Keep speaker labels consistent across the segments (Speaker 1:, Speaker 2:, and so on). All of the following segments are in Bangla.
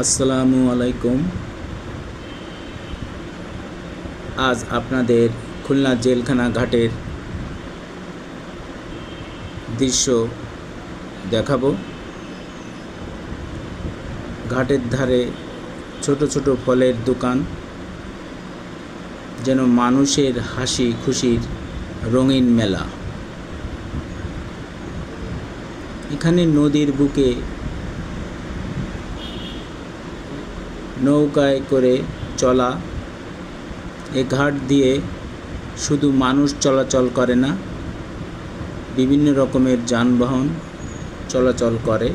Speaker 1: আসসালামু আলাইকুম। আজ আপনাদের খুলনা জেলখানা ঘাটের দৃশ্য দেখাবো। ঘাটের ধারে ছোট ছোট ফলের দোকান, যেন মানুষের হাসি খুশির রঙিন মেলা। এখানে নদীর বুকে নৌকায় করে চলা এ ঘাট দিয়ে শুধু মানুষ চলাচল করে না, বিভিন্ন রকমের যানবাহন চলাচল করে।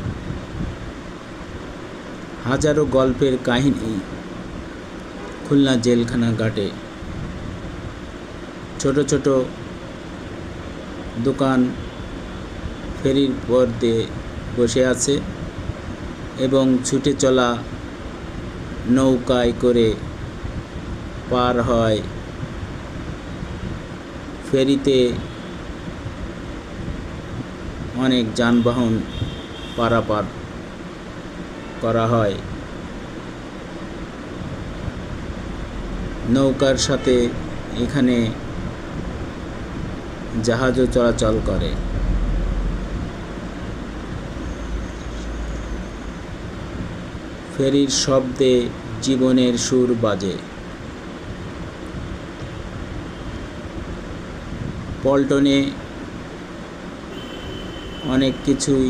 Speaker 1: হাজারো গল্পের কাহিনী খুলনা জেলখানা ঘাটে। ছোট ছোট দোকান ফেরির পর দিয়ে বসে আছে এবং ছুটে চলা নৌকায় করে পার হয়। ফেরিতে অনেক যানবাহন পারাপার করা হয়। নৌকার সাথে এখানে জাহাজও চলাচল করে। ফেরির শব্দে জীবনের সুর বাজে। পল্টনে অনেক কিছুই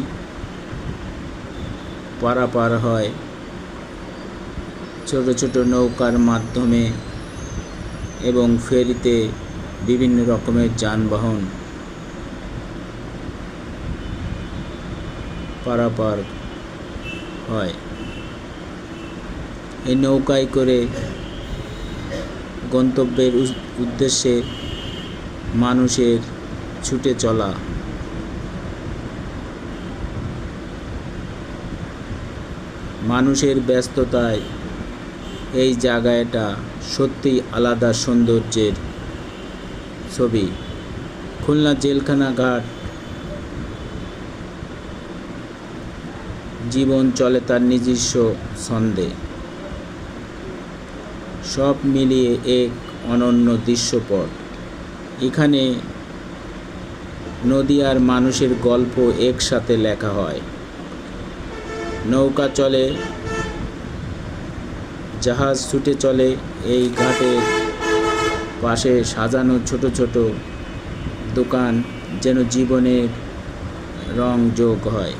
Speaker 1: পারাপার হয় ছোট ছোট নৌকার মাধ্যমে, এবং ফেরিতে বিভিন্ন রকমের যানবাহন পারাপার হয়। এই নৌকায় করে গন্তব্যের উদ্দেশ্যে মানুষের ছুটে চলা। মানুষের ব্যস্ততায় এই জায়গাটা সত্যিই আলাদা সৌন্দর্যের ছবি। খুলনা জেলখানা ঘাট জীবন চলে তার নিজস্ব ছন্দে। সব মিলিয়ে এক অনন্য দৃশ্যপট। এখানে নদী আর মানুষের গল্প একসাথে লেখা হয়। নৌকা চলে, জাহাজ ছুটে চলে। এই ঘাটের পাশে সাজানো ছোট ছোট দোকান যেন জীবনের রং যোগ হয়।